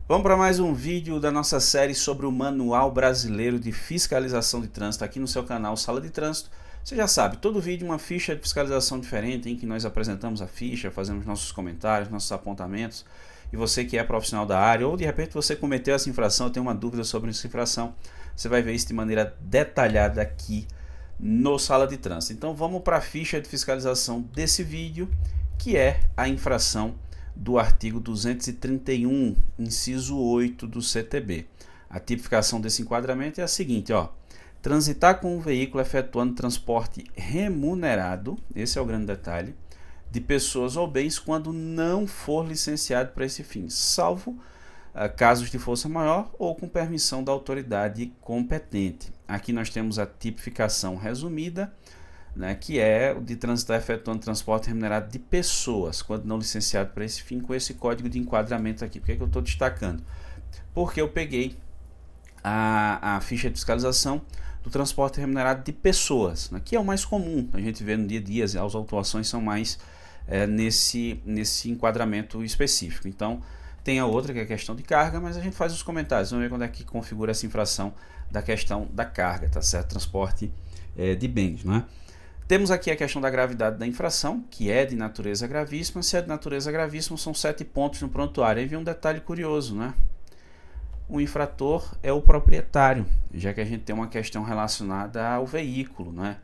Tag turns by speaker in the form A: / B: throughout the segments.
A: Vamos para mais um vídeo da nossa série sobre o Manual Brasileiro de Fiscalização de Trânsito aqui no seu canal Sala de Trânsito. Você já sabe, todo vídeo uma ficha de fiscalização diferente em que nós apresentamos a ficha, fazemos nossos comentários, nossos apontamentos. E você que é profissional da área ou de repente você cometeu essa infração, tem uma dúvida sobre essa infração, você vai ver isso de maneira detalhada aqui no Sala de Trânsito. Então vamos para a ficha de fiscalização desse vídeo, que é a infração do artigo 231, inciso 8 do CTB. A tipificação desse enquadramento é a seguinte, ó: transitar com um veículo efetuando transporte remunerado, esse é o grande detalhe, de pessoas ou bens quando não for licenciado para esse fim, salvo casos de força maior ou com permissão da autoridade competente. Aqui nós temos a tipificação resumida, que é o de transitar efetuando transporte remunerado de pessoas, quando não licenciado para esse fim, com esse código de enquadramento aqui. Por que eu estou destacando? Porque eu peguei a ficha de fiscalização do transporte remunerado de pessoas, que é o mais comum, a gente vê no dia a dia, as autuações são mais nesse enquadramento específico. Então, tem a outra que é a questão de carga, mas a gente faz os comentários, vamos ver quando é que configura essa infração da questão da carga, tá certo? Transporte de bens, né? Temos aqui a questão da gravidade da infração, que é de natureza gravíssima. Se é de natureza gravíssima, são 7 pontos no prontuário. Aí vem um detalhe curioso, né? O infrator é o proprietário, já que a gente tem uma questão relacionada ao veículo, né?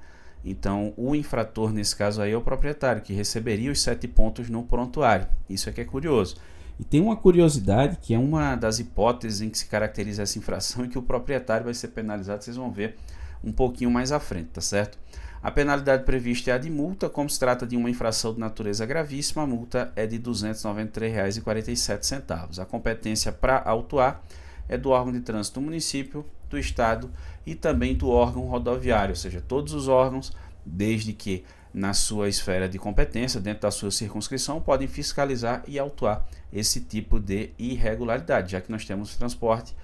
A: Então, o infrator, nesse caso aí, é o proprietário, que receberia os 7 pontos no prontuário. Isso aqui é curioso. E tem uma curiosidade, que é uma das hipóteses em que se caracteriza essa infração, e que o proprietário vai ser penalizado, vocês vão ver um pouquinho mais à frente, tá certo? A penalidade prevista é a de multa. Como se trata de uma infração de natureza gravíssima, a multa é de R$ 293,47. A competência para autuar é do órgão de trânsito do município, do estado e também do órgão rodoviário, ou seja, todos os órgãos, desde que na sua esfera de competência, dentro da sua circunscrição, podem fiscalizar e autuar esse tipo de irregularidade, já que nós temos transporte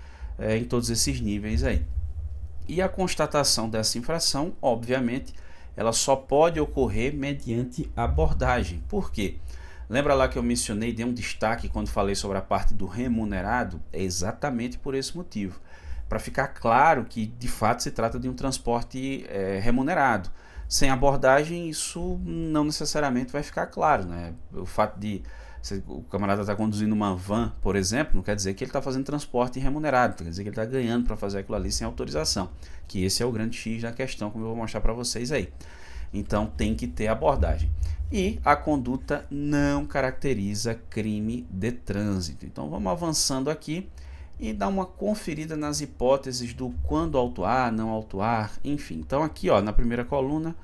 A: em todos esses níveis aí. E a constatação dessa infração, obviamente, ela só pode ocorrer mediante abordagem. Por quê? Lembra lá que eu mencionei, dei um destaque quando falei sobre a parte do remunerado? É exatamente por esse motivo. Para ficar claro que de fato se trata de um transporte remunerado. Sem abordagem, isso não necessariamente vai ficar claro, né? O fato de o camarada está conduzindo uma van, por exemplo, não quer dizer que ele está fazendo transporte remunerado, quer dizer que ele está ganhando para fazer aquilo ali sem autorização, que esse é o grande X da questão, como eu vou mostrar para vocês aí. Então tem que ter abordagem. E a conduta não caracteriza crime de trânsito. Então vamos avançando aqui e dar uma conferida nas hipóteses do quando autuar, não autuar, enfim. Então aqui, ó, na primeira coluna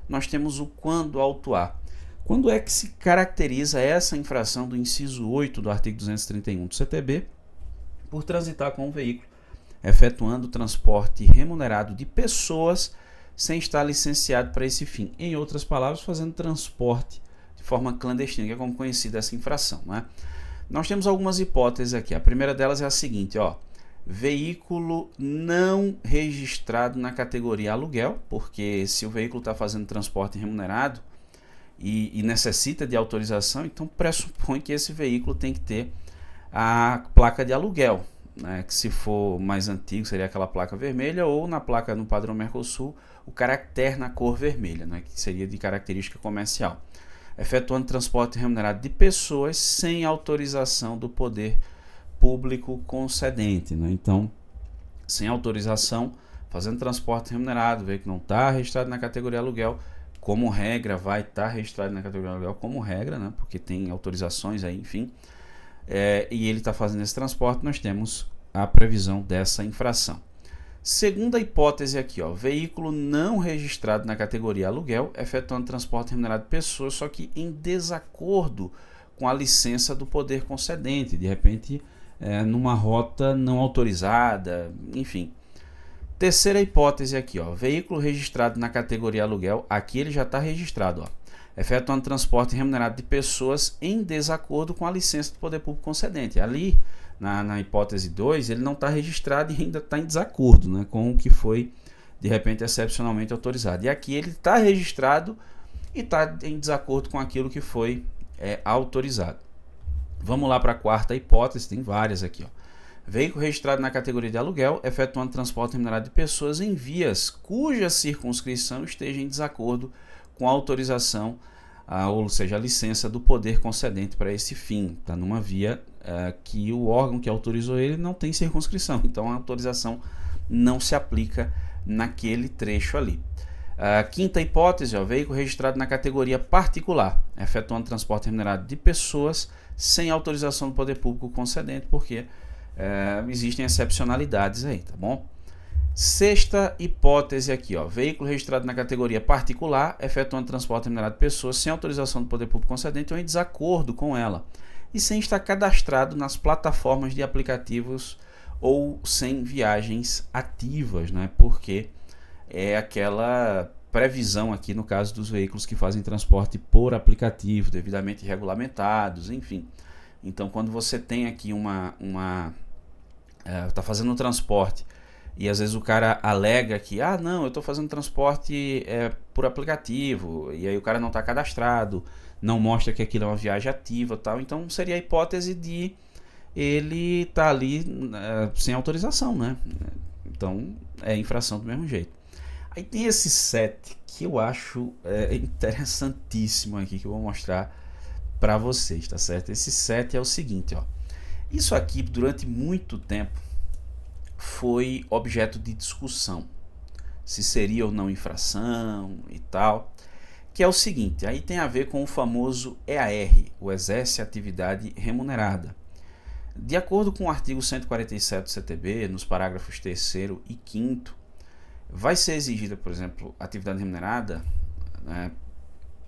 A: nós temos o quando autuar. Quando é que se caracteriza essa infração do inciso 8 do artigo 231 do CTB? Por transitar com um veículo efetuando transporte remunerado de pessoas sem estar licenciado para esse fim. Em outras palavras, fazendo transporte de forma clandestina, que é como conhecida essa infração, né? Nós temos algumas hipóteses aqui. A primeira delas é a seguinte, ó: veículo não registrado na categoria aluguel, porque se o veículo está fazendo transporte remunerado e necessita de autorização, então pressupõe que esse veículo tem que ter a placa de aluguel, né? Que se for mais antigo seria aquela placa vermelha, ou na placa no padrão Mercosul o caractere na cor vermelha, né? Que seria de característica comercial. Efetuando transporte remunerado de pessoas sem autorização do poder público concedente, né? Então, sem autorização, fazendo transporte remunerado, veículo que não está registrado na categoria aluguel, como regra vai estar registrado na categoria aluguel como regra, né? Porque tem autorizações aí, enfim, e ele está fazendo esse transporte, nós temos a previsão dessa infração. Segunda hipótese aqui, ó: veículo não registrado na categoria aluguel, efetuando transporte remunerado de pessoas, só que em desacordo com a licença do poder concedente, de repente numa rota não autorizada, enfim. Terceira hipótese aqui, ó: veículo registrado na categoria aluguel, aqui ele já está registrado, ó, efetuando transporte remunerado de pessoas em desacordo com a licença do poder público concedente. Ali, na hipótese 2, ele não está registrado e ainda está em desacordo, né, com o que foi, de repente, excepcionalmente autorizado. E aqui ele está registrado e está em desacordo com aquilo que foi autorizado. Vamos lá para a quarta hipótese, tem várias aqui, ó. Veículo registrado na categoria de aluguel, efetuando transporte remunerado de pessoas em vias cuja circunscrição esteja em desacordo com a autorização, ou seja, a licença do poder concedente para esse fim. Está numa via que o órgão que autorizou ele não tem circunscrição, então a autorização não se aplica naquele trecho ali. Quinta hipótese, ó, veículo registrado na categoria particular, efetuando transporte remunerado de pessoas sem autorização do poder público concedente, porque existem excepcionalidades aí, tá bom? Sexta hipótese aqui, ó, veículo registrado na categoria particular, efetuando transporte remunerado de pessoas sem autorização do poder público concedente ou em desacordo com ela, e sem estar cadastrado nas plataformas de aplicativos ou sem viagens ativas, né? Porque é aquela previsão aqui no caso dos veículos que fazem transporte por aplicativo, devidamente regulamentados, enfim. Então, quando você tem aqui tá fazendo um transporte e às vezes o cara alega que, não, eu estou fazendo transporte por aplicativo, e aí o cara não está cadastrado, não mostra que aquilo é uma viagem ativa e tal, então seria a hipótese de ele tá ali sem autorização, né? Então é infração do mesmo jeito. Aí tem esse set que eu acho interessantíssimo aqui, que eu vou mostrar para vocês, tá certo? Esse set é o seguinte, ó. Isso aqui durante muito tempo foi objeto de discussão, se seria ou não infração e tal, que é o seguinte, aí tem a ver com o famoso EAR, o Exerce Atividade Remunerada. De acordo com o artigo 147 do CTB, nos parágrafos 3º e 5º, vai ser exigida, por exemplo, atividade remunerada, né,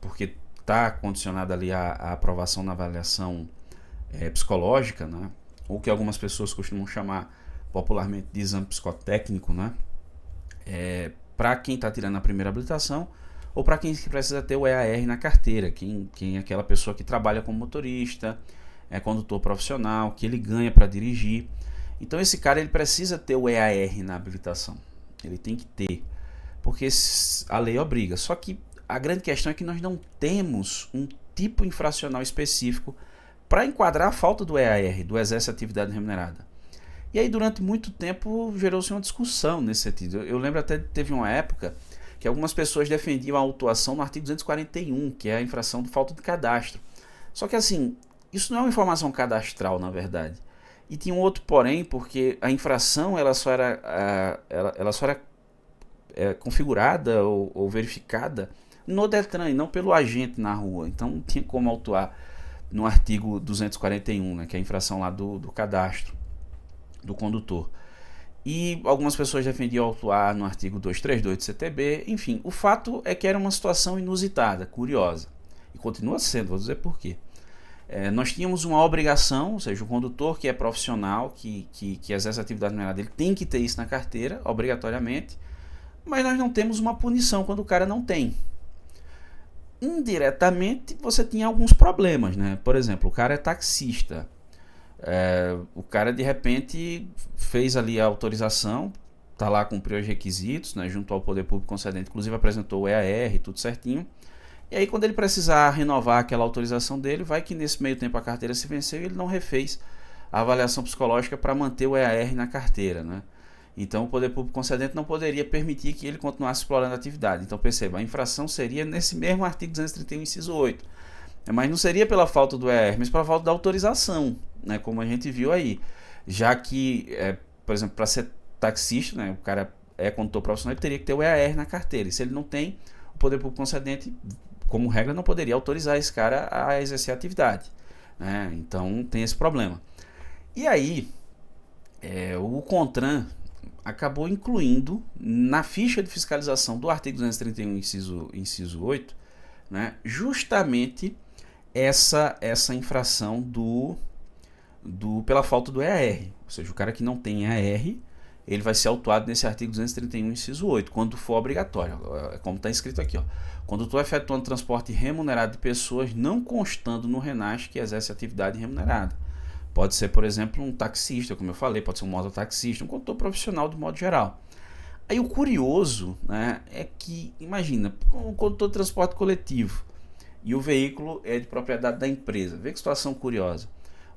A: porque está condicionada ali à aprovação na avaliação psicológica, né, ou que algumas pessoas costumam chamar popularmente de exame psicotécnico, né, para quem está tirando a primeira habilitação ou para quem precisa ter o EAR na carteira, quem é aquela pessoa que trabalha como motorista, é condutor profissional, que ele ganha para dirigir. Então esse cara ele precisa ter o EAR na habilitação, ele tem que ter, porque a lei obriga. Só que a grande questão é que nós não temos um tipo infracional específico para enquadrar a falta do EAR, do Exerce Atividade Remunerada. E aí durante muito tempo gerou-se uma discussão nesse sentido. Eu lembro até que teve uma época que algumas pessoas defendiam a autuação no artigo 241, que é a infração de falta de cadastro. Só que assim, isso não é uma informação cadastral, na verdade. E tinha um outro porém, porque a infração ela só era configurada ou verificada no Detran e não pelo agente na rua. Então não tinha como autuar no artigo 241, né, que é a infração lá do cadastro do condutor. E algumas pessoas defendiam autuar no artigo 232 do CTB. Enfim, o fato é que era uma situação inusitada, curiosa. E continua sendo, vou dizer por quê. Nós tínhamos uma obrigação, ou seja, o condutor que é profissional, que exerce a atividade remunerada, ele tem que ter isso na carteira, obrigatoriamente, mas nós não temos uma punição quando o cara não tem. Indiretamente, você tinha alguns problemas, né? Por exemplo, o cara é taxista, o cara de repente fez ali a autorização, tá lá, cumpriu os requisitos, né, junto ao poder público concedente, inclusive apresentou o EAR, tudo certinho. E aí quando ele precisar renovar aquela autorização dele, vai que nesse meio tempo a carteira se venceu e ele não refez a avaliação psicológica para manter o EAR na carteira, né? Então o poder público concedente não poderia permitir que ele continuasse explorando a atividade. Então perceba, a infração seria nesse mesmo artigo 231, inciso 8. Mas não seria pela falta do EAR, mas pela falta da autorização, né? Como a gente viu aí. Já que, por exemplo, para ser taxista, né, o cara é condutor profissional, ele teria que ter o EAR na carteira. E se ele não tem, o poder público concedente, como regra, não poderia autorizar esse cara a exercer a atividade, né? Então tem esse problema. E aí, o CONTRAN acabou incluindo na ficha de fiscalização do artigo 231, inciso 8, né, justamente essa infração pela falta do EAR. Ou seja, o cara que não tem EAR, ele vai ser autuado nesse artigo 231, inciso 8, quando for obrigatório. Como está escrito aqui, ó. Condutor efetuando transporte remunerado de pessoas não constando no RENASS que exerce atividade remunerada. Pode ser, por exemplo, um taxista, como eu falei, pode ser um mototaxista, um condutor profissional de modo geral. Aí o curioso, né, é que, imagina, um condutor de transporte coletivo e o veículo é de propriedade da empresa. Vê que situação curiosa.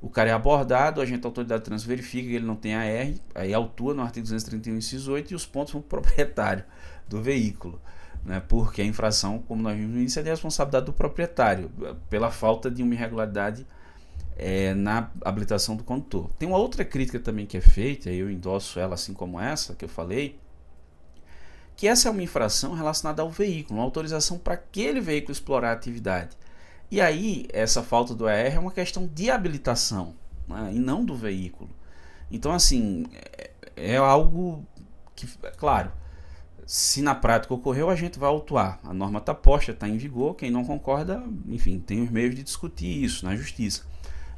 A: o cara é abordado, o agente da autoridade de trânsito verifica que ele não tem AR, aí autua no artigo 231, inciso 8, e os pontos vão para o proprietário do veículo, né? Porque a infração, como nós vimos no início, é de responsabilidade do proprietário, pela falta de uma irregularidade na habilitação do condutor. Tem uma outra crítica também que é feita, eu endosso ela assim como essa que eu falei, que essa é uma infração relacionada ao veículo, uma autorização para aquele veículo explorar a atividade. E aí, essa falta do AR é uma questão de habilitação, né, e não do veículo. Então, assim, é algo que, claro, se na prática ocorreu, a gente vai autuar. A norma está posta, está em vigor, quem não concorda, enfim, tem os meios de discutir isso na justiça.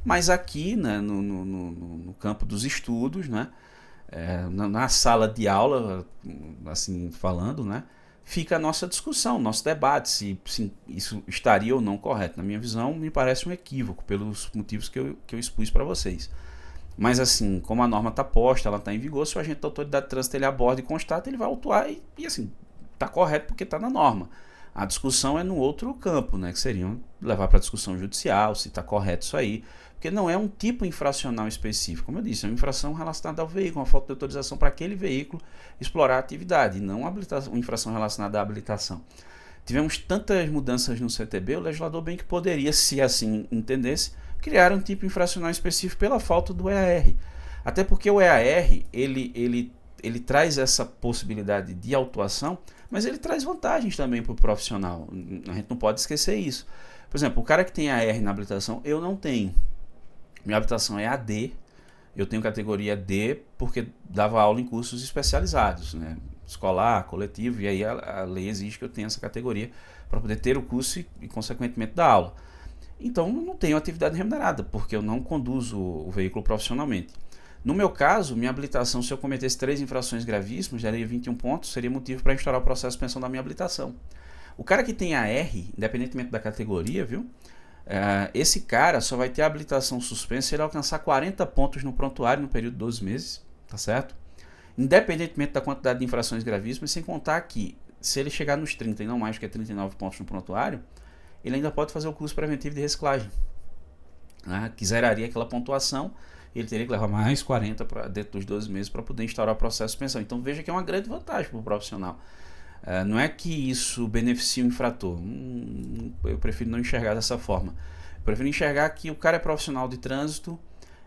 A: Mas aqui, né, no campo dos estudos, né, na sala de aula, assim falando, né, fica a nossa discussão, nosso debate, se isso estaria ou não correto. Na minha visão, me parece um equívoco, pelos motivos que eu expus para vocês. Mas assim, como a norma está posta, ela está em vigor, se o agente da autoridade de trânsito ele aborda e constata, ele vai autuar e assim, está correto porque está na norma. A discussão é no outro campo, né, que seriam levar para discussão judicial, se está correto isso aí, porque não é um tipo infracional específico. Como eu disse, é uma infração relacionada ao veículo, uma falta de autorização para aquele veículo explorar a atividade, e não uma infração relacionada à habilitação. Tivemos tantas mudanças no CTB, o legislador bem que poderia, se assim entendesse, criar um tipo infracional específico pela falta do EAR. Até porque o EAR, ele traz essa possibilidade de autuação, mas ele traz vantagens também para o profissional. A gente não pode esquecer isso. Por exemplo, o cara que tem AR na habilitação, eu não tenho. Minha habilitação é AD, eu tenho categoria D porque dava aula em cursos especializados, né? Escolar, coletivo, e aí a lei exige que eu tenha essa categoria para poder ter o curso e consequentemente dar aula. Então, eu não tenho atividade remunerada, porque eu não conduzo o veículo profissionalmente. No meu caso, minha habilitação, se eu cometesse 3 infrações gravíssimas, daria 21 pontos, seria motivo para instaurar o processo de suspensão da minha habilitação. O cara que tem AR, independentemente da categoria, viu? Esse cara só vai ter a habilitação suspensa se ele alcançar 40 pontos no prontuário no período de 12 meses, tá certo? Independentemente da quantidade de infrações gravíssimas, sem contar que, se ele chegar nos 30 e não mais do que 39 pontos no prontuário, ele ainda pode fazer o curso preventivo de reciclagem, né? Que zeraria aquela pontuação, ele teria que levar mais 40 dentro dos 12 meses para poder instaurar o processo de suspensão. Então veja que é uma grande vantagem para o profissional. Não é que isso beneficie o infrator, eu prefiro não enxergar dessa forma. Eu prefiro enxergar que o cara é profissional de trânsito,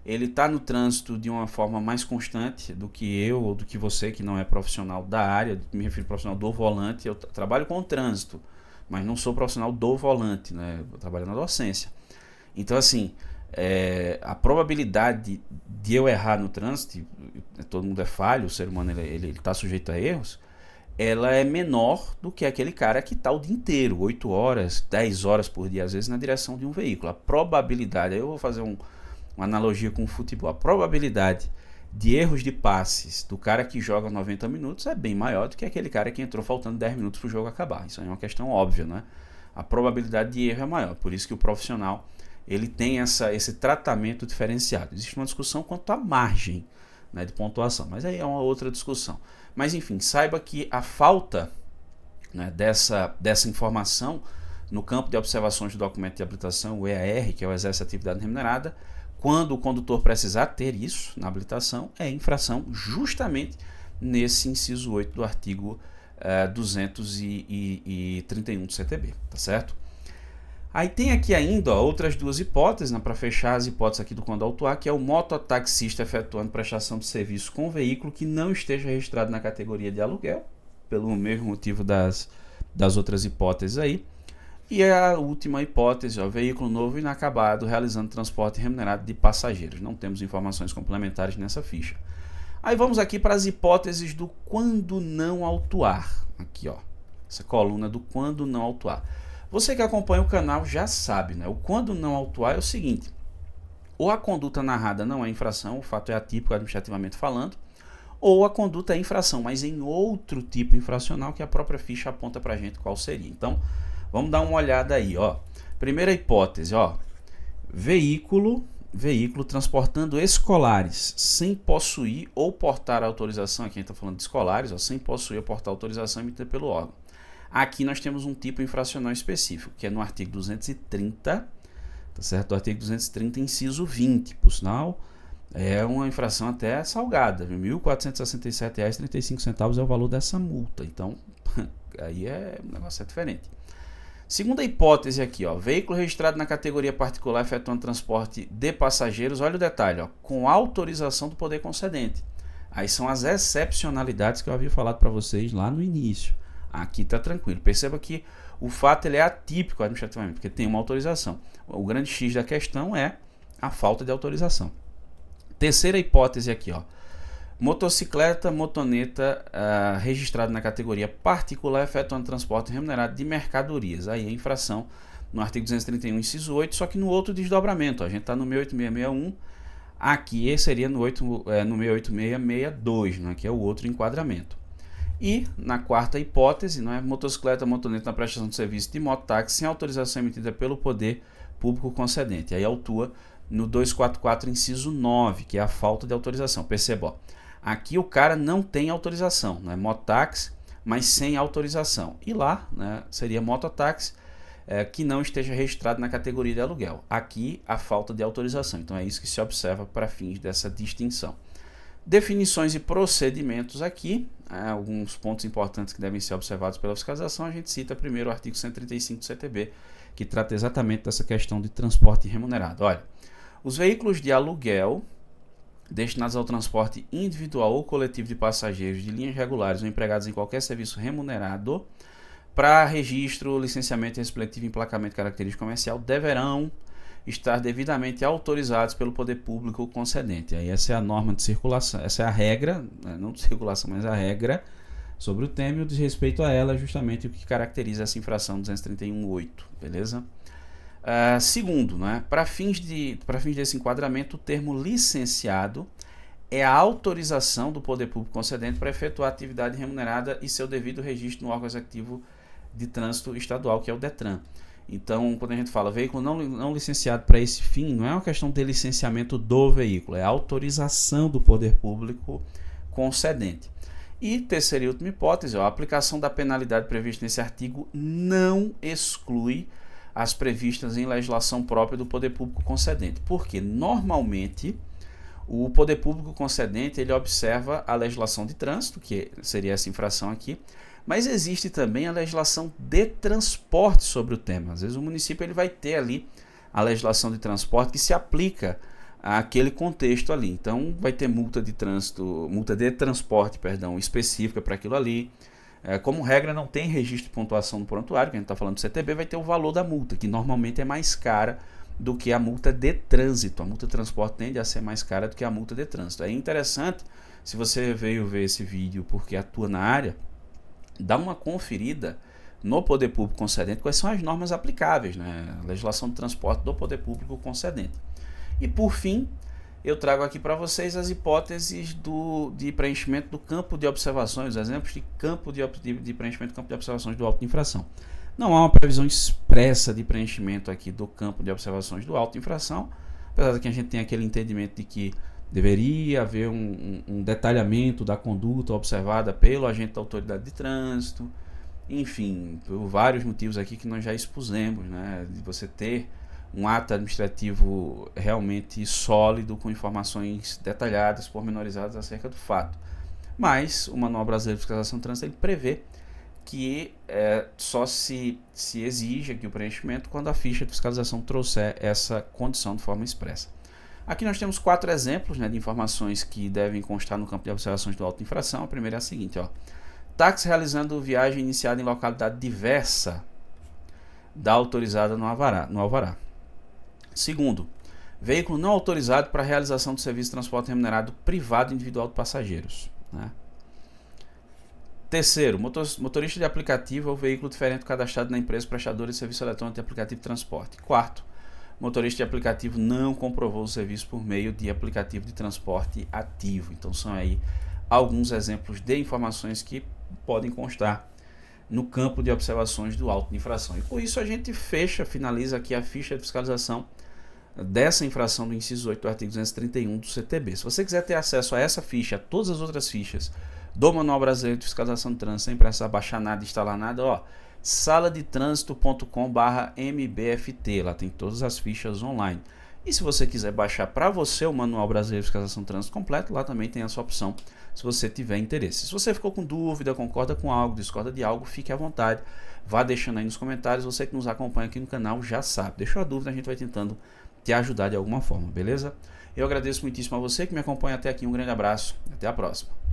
A: ele está no trânsito de uma forma mais constante do que eu ou do que você que não é profissional da área, me refiro ao profissional do volante. Eu trabalho com o trânsito, mas não sou profissional do volante, né? Eu trabalho na docência. Então assim, a probabilidade de eu errar no trânsito, todo mundo é falho, o ser humano ele está sujeito a erros, ela é menor do que aquele cara que está o dia inteiro, 8 horas, 10 horas por dia, às vezes na direção de um veículo. A probabilidade, aí eu vou fazer uma analogia com o futebol, a probabilidade de erros de passes do cara que joga 90 minutos é bem maior do que aquele cara que entrou faltando 10 minutos para o jogo acabar. Isso é uma questão óbvia, né? A probabilidade de erro é maior, por isso que o profissional ele tem esse tratamento diferenciado. Existe uma discussão quanto à margem, né, de pontuação, mas aí é uma outra discussão. Mas enfim, saiba que a falta, né, dessa informação no campo de observações do documento de habilitação, o EAR, que é o exercício de atividade remunerada, quando o condutor precisar ter isso na habilitação, é infração justamente nesse inciso 8 do artigo 231 do CTB, tá certo? Aí tem aqui ainda outras duas hipóteses, né, para fechar as hipóteses aqui do quando autuar, que é o mototaxista efetuando prestação de serviço com veículo que não esteja registrado na categoria de aluguel, pelo mesmo motivo das outras hipóteses aí. E a última hipótese, veículo novo e inacabado realizando transporte remunerado de passageiros. Não temos informações complementares nessa ficha. Aí vamos aqui para as hipóteses do quando não autuar. Aqui, ó, essa coluna do quando não autuar. Você que acompanha o canal já sabe, né? O quando não autuar é o seguinte: ou a conduta narrada não é infração, o fato é atípico administrativamente falando, ou a conduta é infração, mas em outro tipo infracional que a própria ficha aponta para a gente qual seria. Então, vamos dar uma olhada aí, ó. Primeira hipótese, ó. Veículo transportando escolares sem possuir ou portar autorização, aqui a gente está falando de escolares, ó, sem possuir ou portar autorização emitida pelo órgão. Aqui nós temos um tipo infracional específico, que é no artigo 230, tá certo? Do artigo 230, inciso 20, por sinal, é uma infração até salgada, R$ 1.467,35 é o valor dessa multa. Então, aí o negócio é diferente. Segunda hipótese aqui, ó, veículo registrado na categoria particular efetuando transporte de passageiros, olha o detalhe, ó, com autorização do poder concedente. Aí são as excepcionalidades que eu havia falado para vocês lá no início. Aqui está tranquilo. Perceba que o fato ele é atípico administrativamente, porque tem uma autorização. O grande X da questão é a falta de autorização. Terceira hipótese aqui, ó. Motocicleta, motoneta registrado na categoria particular efetuando transporte remunerado de mercadorias. Aí a infração no artigo 231, inciso 8, só que no outro desdobramento. Ó, a gente está no 68661, aqui seria no 68662, né, que é o outro enquadramento. E na quarta hipótese, não é, motocicleta, motoneta na prestação de serviço de mototáxi sem autorização emitida pelo poder público concedente. Aí autua no 244, inciso 9, que é a falta de autorização. Perceba, ó, aqui o cara não tem autorização, não é mototáxi, mas sem autorização. E lá, né, seria mototáxi que não esteja registrado na categoria de aluguel. Aqui a falta de autorização. Então é isso que se observa para fins dessa distinção. Definições e procedimentos aqui, alguns pontos importantes que devem ser observados pela fiscalização. A gente cita primeiro o artigo 135 do CTB, que trata exatamente dessa questão de transporte remunerado. Olha, os veículos de aluguel destinados ao transporte individual ou coletivo de passageiros de linhas regulares ou empregados em qualquer serviço remunerado para registro, licenciamento respectivo e emplacamento característico comercial deverão estar devidamente autorizados pelo poder público concedente. Aí essa é a norma de circulação, essa é a regra, não de circulação, mas a regra sobre o tema e o desrespeito a ela é justamente o que caracteriza essa infração 231.8, beleza? Segundo, né, para fins desse enquadramento, o termo licenciado é a autorização do poder público concedente para efetuar atividade remunerada e seu devido registro no órgão executivo de trânsito estadual, que é o DETRAN. Então, quando a gente fala veículo não licenciado para esse fim, não é uma questão de licenciamento do veículo, é a autorização do poder público concedente. E terceira e última hipótese, a aplicação da penalidade prevista nesse artigo não exclui as previstas em legislação própria do poder público concedente, porque normalmente o poder público concedente ele observa a legislação de trânsito, que seria essa infração aqui, mas existe também a legislação de transporte sobre o tema. Às vezes o município ele vai ter ali a legislação de transporte que se aplica àquele contexto ali. Então vai ter multa de transporte, específica para aquilo ali. Como regra não tem registro de pontuação no prontuário, que a gente está falando do CTB, vai ter o valor da multa, que normalmente é mais cara do que a multa de trânsito. A multa de transporte tende a ser mais cara do que a multa de trânsito. É interessante, se você veio ver esse vídeo porque atua na área, dá uma conferida no poder público concedente quais são as normas aplicáveis, né? A legislação de transporte do poder público concedente. E por fim, eu trago aqui para vocês as hipóteses de preenchimento do campo de observações, os exemplos de campo de preenchimento do campo de observações do auto de infração. Não há uma previsão expressa de preenchimento aqui do campo de observações do auto de infração, apesar de que a gente tem aquele entendimento de que deveria haver um detalhamento da conduta observada pelo agente da autoridade de trânsito, enfim, por vários motivos aqui que nós já expusemos, né, de você ter um ato administrativo realmente sólido, com informações detalhadas, pormenorizadas acerca do fato. Mas o Manual Brasileiro de Fiscalização de Trânsito ele prevê que só se exige aqui o preenchimento quando a ficha de fiscalização trouxer essa condição de forma expressa. Aqui nós temos 4 exemplos, né, de informações que devem constar no campo de observações do auto de infração. A primeira é a seguinte, ó: táxi realizando viagem iniciada em localidade diversa da autorizada no alvará. Segundo, veículo não autorizado para realização do serviço de transporte remunerado privado individual de passageiros, né? Terceiro, motorista de aplicativo ou veículo diferente cadastrado na empresa prestadora de serviço eletrônico de aplicativo de transporte. Quarto, motorista de aplicativo não comprovou o serviço por meio de aplicativo de transporte ativo. Então são aí alguns exemplos de informações que podem constar no campo de observações do auto de infração. E com isso a gente finaliza aqui a ficha de fiscalização dessa infração do inciso 8 do artigo 231 do CTB. Se você quiser ter acesso a essa ficha, a todas as outras fichas do Manual Brasileiro de Fiscalização de Trânsito, sem precisar baixar nada, instalar nada, ó, saladetrânsito.com/mbft. Lá tem todas as fichas online. E se você quiser baixar para você o Manual Brasileiro de Fiscalização de Trânsito completo, lá também tem essa opção, se você tiver interesse. Se você ficou com dúvida, concorda com algo, discorda de algo, fique à vontade. Vá deixando aí nos comentários. Você que nos acompanha aqui no canal já sabe. Deixou a dúvida, a gente vai tentando te ajudar de alguma forma, beleza? Eu agradeço muitíssimo a você que me acompanha até aqui. Um grande abraço. Até a próxima.